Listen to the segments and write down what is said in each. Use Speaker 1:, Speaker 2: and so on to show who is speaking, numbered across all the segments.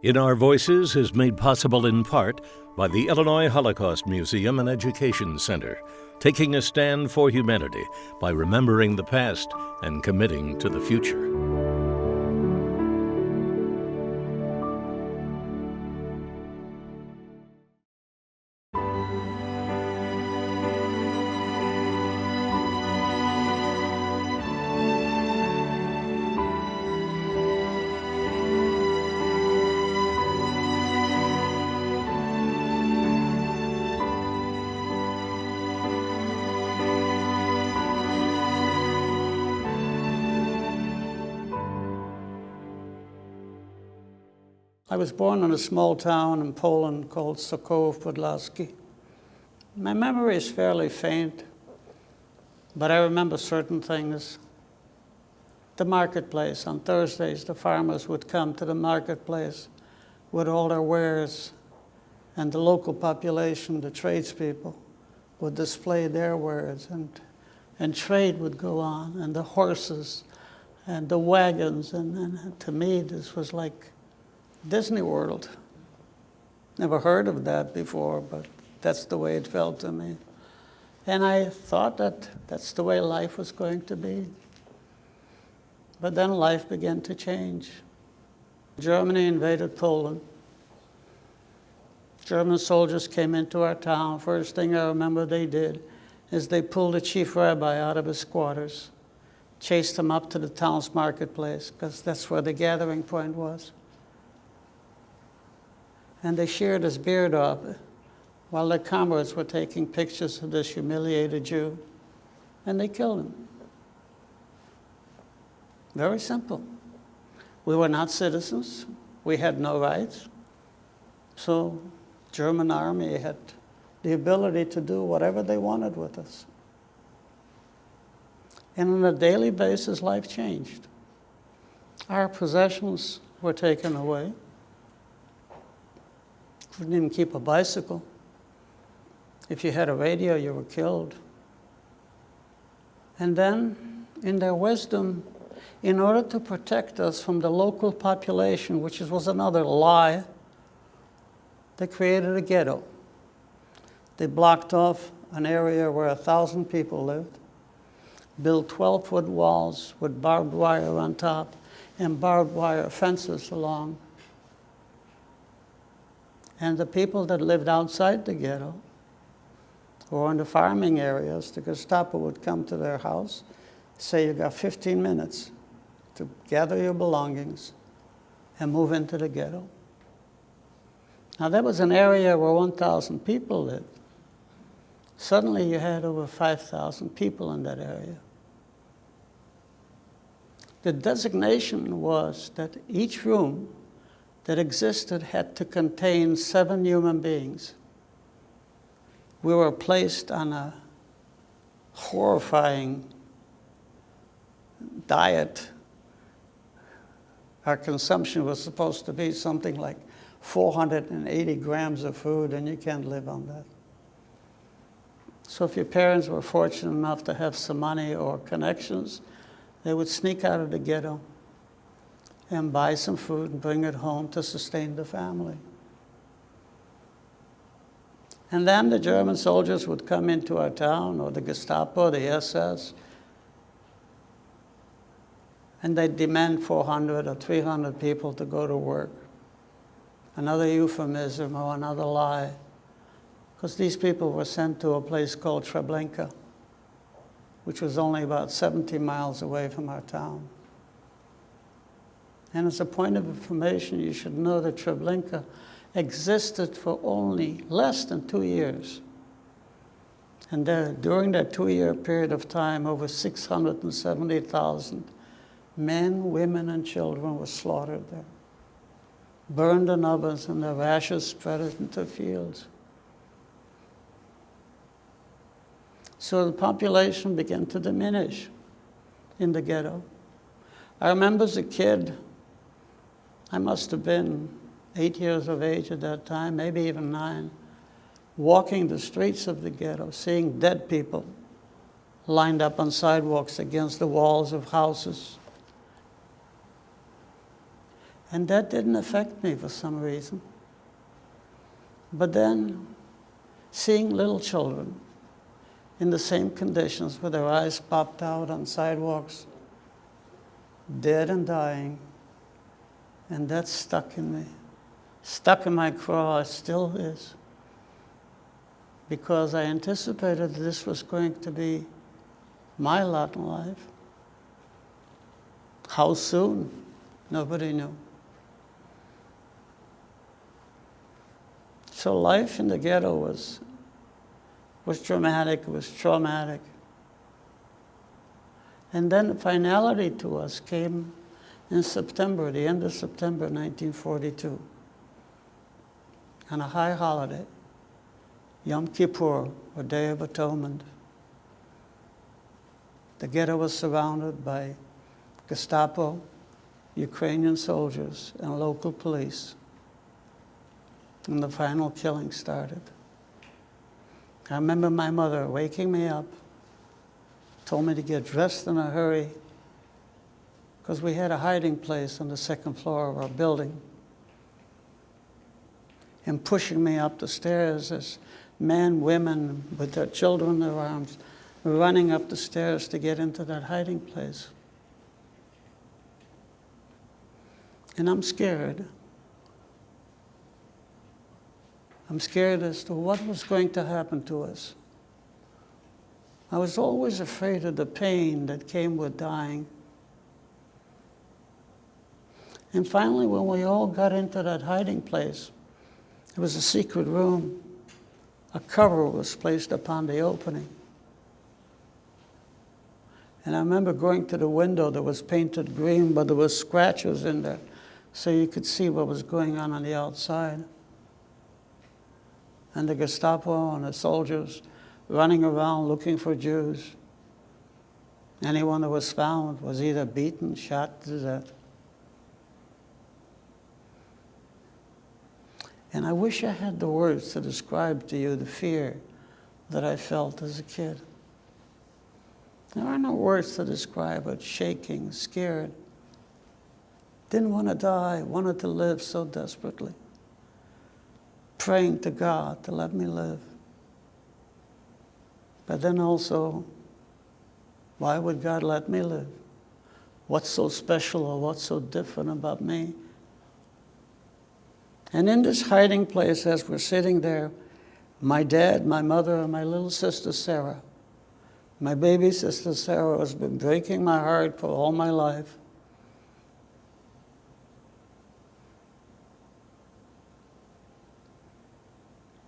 Speaker 1: In Our Voices is made possible in part by the Illinois Holocaust Museum and Education Center, taking a stand for humanity by remembering the past and committing to the future.
Speaker 2: I was born in a small town in Poland called Sokołów Podlaski. My memory is fairly faint, but I remember certain things. The marketplace. On Thursdays, the farmers would come to the marketplace with all their wares, and the local population, the tradespeople, would display their wares, and trade would go on, and the horses, and the wagons, and to me, this was like Disney World. Never heard of that before, but that's the way it felt to me. And I thought that that's the way life was going to be. But then life began to change. Germany invaded Poland. German soldiers came into our town. First thing I remember they did is they pulled the chief rabbi out of his quarters, chased him up to the town's marketplace, because that's where the gathering point was. And they sheared his beard off while their comrades were taking pictures of this humiliated Jew, and they killed him. Very simple. We were not citizens. We had no rights. So German army had the ability to do whatever they wanted with us. And on a daily basis, life changed. Our possessions were taken away. Couldn't even keep a bicycle. If you had a radio, you were killed. And then, in their wisdom, in order to protect us from the local population, which was another lie, they created a ghetto. They blocked off an area where 1,000 people lived, built 12-foot walls with barbed wire on top and barbed wire fences along. And the people that lived outside the ghetto, or in the farming areas, the Gestapo would come to their house, say, you got 15 minutes to gather your belongings and move into the ghetto. Now, that was an area where 1,000 people lived. Suddenly, you had over 5,000 people in that area. The designation was that each room that existed had to contain 7 human beings. We were placed on a horrifying diet. Our consumption was supposed to be something like 480 grams of food, and you can't live on that. So if your parents were fortunate enough to have some money or connections, they would sneak out of the ghetto and buy some food and bring it home to sustain the family. And then the German soldiers would come into our town, or the Gestapo, the SS, and they'd demand 400 or 300 people to go to work. Another euphemism or another lie, because these people were sent to a place called Treblinka, which was only about 70 miles away from our town. And as a point of information, you should know that Treblinka existed for only less than 2 years. And during that 2-year period of time, over 670,000 men, women, and children were slaughtered there, burned in ovens, and their ashes spread into fields. So the population began to diminish in the ghetto. I remember as a kid, I must have been 8 years of age at that time, maybe even 9, walking the streets of the ghetto, seeing dead people lined up on sidewalks against the walls of houses. And that didn't affect me for some reason. But then, seeing little children in the same conditions with their eyes popped out on sidewalks, dead and dying, and that stuck in me. Stuck in my craw, it still is. Because I anticipated this was going to be my lot in life. How soon? Nobody knew. So life in the ghetto was dramatic, it was traumatic. And then the finality to us came in September, the end of September 1942, on a high holiday, Yom Kippur, or Day of Atonement. The ghetto was surrounded by Gestapo, Ukrainian soldiers, and local police. And the final killing started. I remember my mother waking me up, told me to get dressed in a hurry, because we had a hiding place on the second floor of our building, and pushing me up the stairs as men, women with their children in their arms, running up the stairs to get into that hiding place. And I'm scared. I'm scared as to what was going to happen to us. I was always afraid of the pain that came with dying. And finally, when we all got into that hiding place, it was a secret room. A cover was placed upon the opening. And I remember going to the window that was painted green, but there were scratches in there, so you could see what was going on the outside. And the Gestapo and the soldiers running around looking for Jews. Anyone that was found was either beaten, shot to death. And I wish I had the words to describe to you the fear that I felt as a kid. There are no words to describe it. Shaking, scared. Didn't want to die, wanted to live so desperately. Praying to God to let me live. But then also, why would God let me live? What's so special or what's so different about me? And in this hiding place, as we're sitting there, my dad, my mother, and my little sister Sarah, my baby sister Sarah has been breaking my heart for all my life.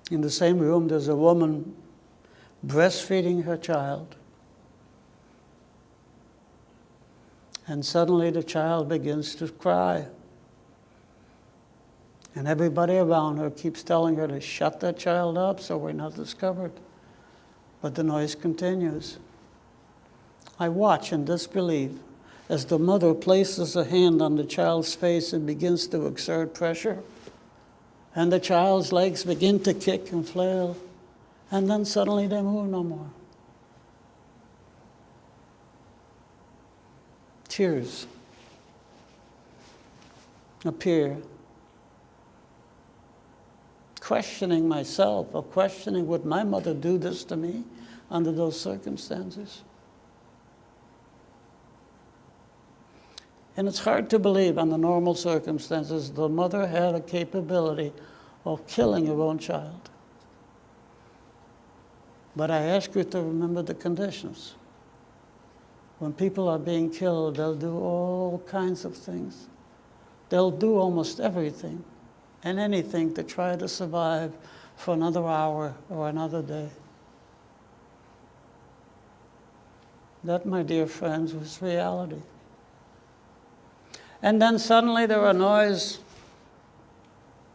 Speaker 2: In the same room, there's a woman breastfeeding her child. And suddenly the child begins to cry. And everybody around her keeps telling her to shut that child up so we're not discovered. But the noise continues. I watch in disbelief as the mother places a hand on the child's face and begins to exert pressure. And the child's legs begin to kick and flail. And then suddenly they move no more. Tears appear. Questioning myself, or questioning, would my mother do this to me under those circumstances? And it's hard to believe under normal circumstances the mother had a capability of killing her own child. But I ask you to remember the conditions. When people are being killed, they'll do all kinds of things. They'll do almost everything and anything to try to survive for another hour or another day. That, my dear friends, was reality. And then suddenly there are noise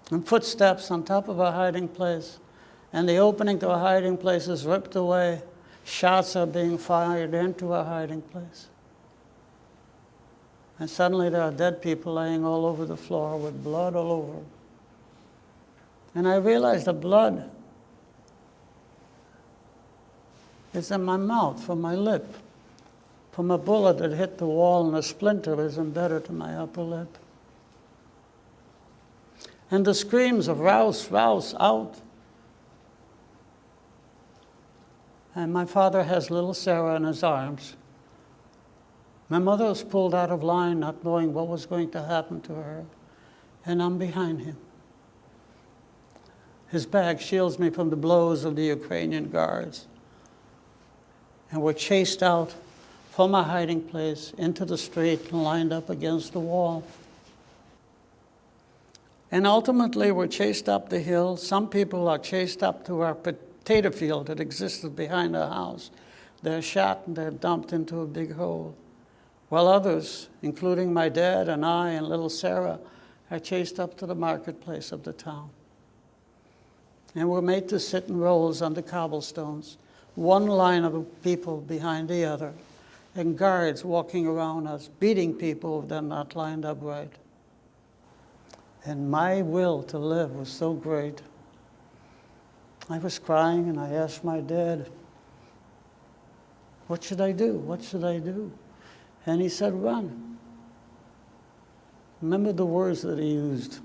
Speaker 2: and footsteps on top of a hiding place, and the opening to a hiding place is ripped away. Shots are being fired into a hiding place. And suddenly there are dead people laying all over the floor with blood all over. And I realized the blood is in my mouth, from my lip, from a bullet that hit the wall, and a splinter is embedded in my upper lip. and the screams of "Raus, Raus, out!" And my father has little Sarah in his arms. My mother was pulled out of line, not knowing what was going to happen to her, and I'm behind him. His bag shields me from the blows of the Ukrainian guards. And we're chased out from our hiding place into the street and lined up against the wall. And ultimately, we're chased up the hill. Some people are chased up to our potato field that existed behind our house. They're shot and they're dumped into a big hole. While others, including my dad and I and little Sarah, are chased up to the marketplace of the town. And we're made to sit in rows on the cobblestones, one line of people behind the other, and guards walking around us, beating people if they're not lined up right. And my will to live was so great. I was crying and I asked my dad, "What should I do? What should I do?" And he said, "Run." Remember the words that he used.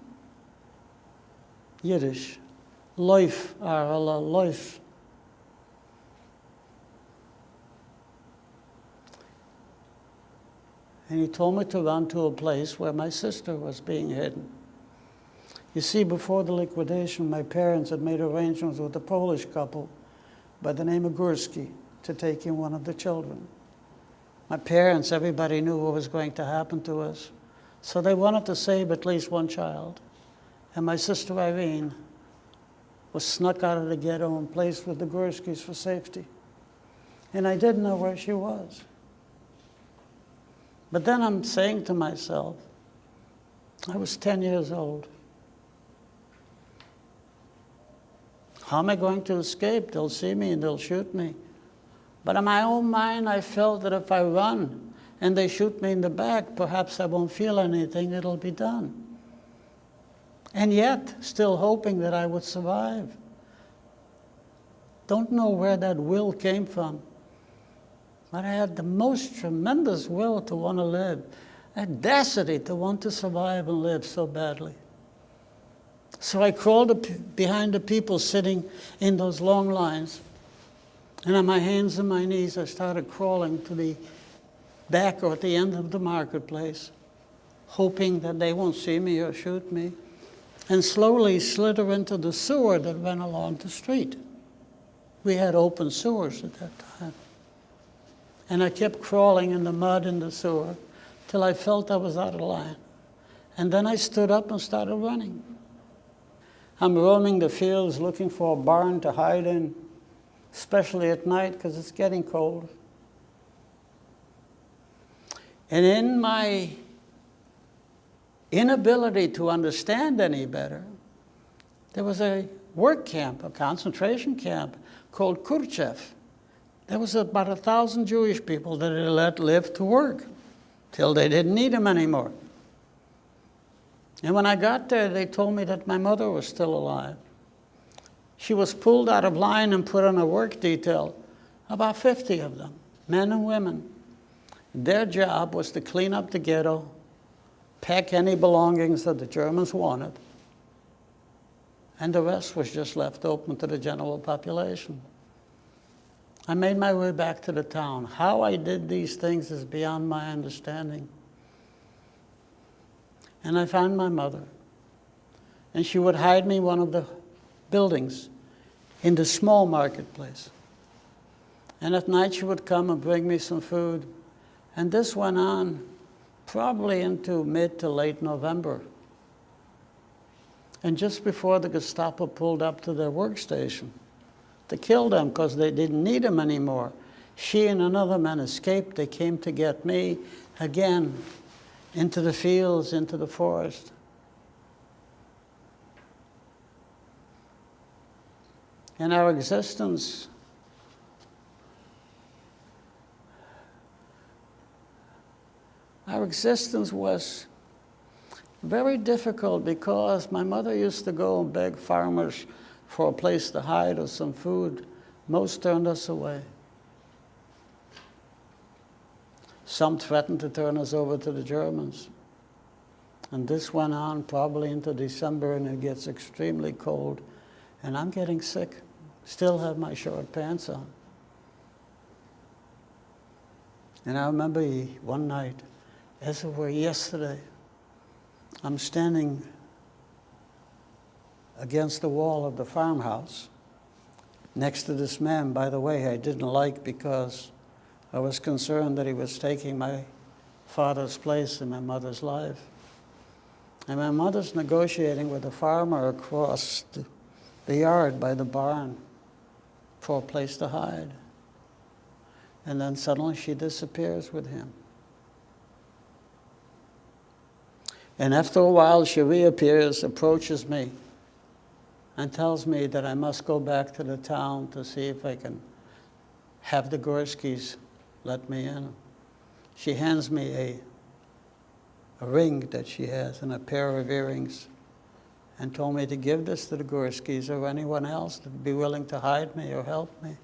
Speaker 2: Yiddish. Life, Arala, life. And he told me to run to a place where my sister was being hidden. You see, before the liquidation, my parents had made arrangements with a Polish couple by the name of Górski to take in one of the children. My parents, everybody knew what was going to happen to us, so they wanted to save at least one child. And my sister Irene was snuck out of the ghetto and placed with the Górskis for safety. And I didn't know where she was. But then I'm saying to myself, I was 10 years old. How am I going to escape? They'll see me and they'll shoot me. But in my own mind, I felt that if I run and they shoot me in the back, perhaps I won't feel anything, it'll be done. And yet, still hoping that I would survive. Don't know where that will came from. But I had the most tremendous will to want to live, audacity to want to survive and live so badly. So I crawled behind the people sitting in those long lines. And on my hands and my knees, I started crawling to the back or at the end of the marketplace, hoping that they won't see me or shoot me, and slowly slither into the sewer that ran along the street. We had open sewers at that time. And I kept crawling in the mud in the sewer till I felt I was out of line. And then I stood up and started running. I'm roaming the fields looking for a barn to hide in, especially at night because it's getting cold. And in my inability to understand any better, there was a work camp, a concentration camp called Kurchev. There was about 1,000 Jewish people that they let live to work till they didn't need them anymore. And when I got there, they told me that my mother was still alive. She was pulled out of line and put on a work detail, about 50 of them, men and women. Their job was to clean up the ghetto, pack any belongings that the Germans wanted, and the rest was just left open to the general population. I made my way back to the town. How I did these things is beyond my understanding. And I found my mother. And she would hide me in one of the buildings in the small marketplace. And at night she would come and bring me some food. And this went on probably into mid to late November. And just before the Gestapo pulled up to their workstation to kill them because they didn't need them anymore, she and another man escaped. They came to get me again into the fields, into the forest. And our existence was very difficult because my mother used to go and beg farmers for a place to hide or some food. Most turned us away. Some threatened to turn us over to the Germans. And this went on probably into December, and it gets extremely cold. And I'm getting sick. Still have my short pants on. And I remember one night, as it were yesterday, I'm standing against the wall of the farmhouse next to this man, by the way, I didn't like because I was concerned that he was taking my father's place in my mother's life. And my mother's negotiating with a farmer across the yard by the barn for a place to hide. And then suddenly she disappears with him. And after a while she reappears, approaches me, and tells me that I must go back to the town to see if I can have the Gorskys let me in. She hands me a ring that she has and a pair of earrings, and told me to give this to the Gorskys or anyone else that would be willing to hide me or help me.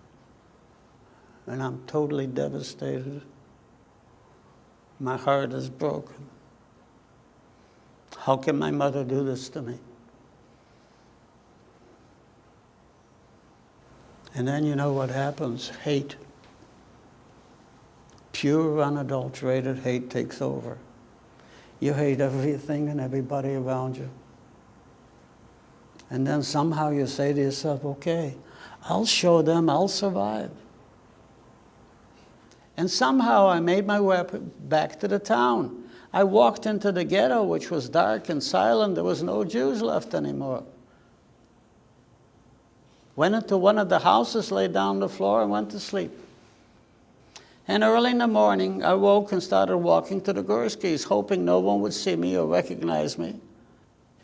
Speaker 2: And I'm totally devastated. My heart is broken. How can my mother do this to me? And then you know what happens? Hate. Pure, unadulterated hate takes over. You hate everything and everybody around you. And then somehow you say to yourself, okay, I'll show them I'll survive. And somehow I made my way back to the town. I walked into the ghetto, which was dark and silent. There was no Jews left anymore. Went into one of the houses, laid down on the floor, and went to sleep. And early in the morning, I woke and started walking to the Gorskys, hoping no one would see me or recognize me.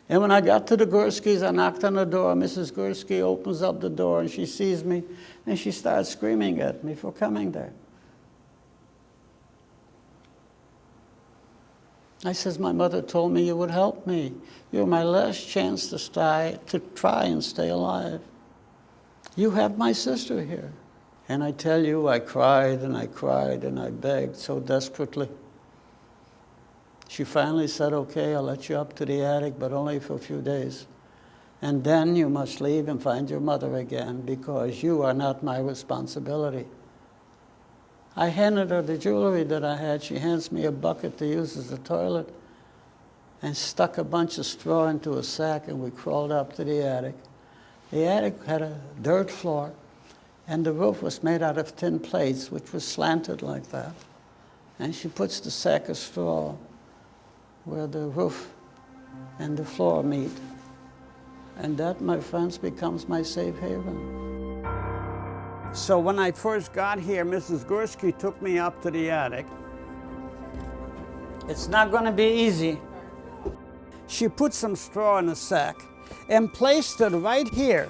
Speaker 2: And when I got to the Gorskys, I knocked on the door. Mrs. Gursky opens up the door, and she sees me, and she starts screaming at me for coming there. I says, my mother told me you would help me. You're my last chance to try and stay alive. You have my sister here. And I tell you, I cried and I cried and I begged so desperately. She finally said, okay, I'll let you up to the attic, but only for a few days. And then you must leave and find your mother again, because you are not my responsibility. I handed her the jewelry that I had. She hands me a bucket to use as a toilet, and stuck a bunch of straw into a sack, and we crawled up to the attic. The attic had a dirt floor, and the roof was made out of tin plates, which was slanted like that. And she puts the sack of straw where the roof and the floor meet. And that, my friends, becomes my safe haven. So when I first got here, Mrs. Gursky took me up to the attic. It's not going to be easy. She put some straw in a sack and placed it right here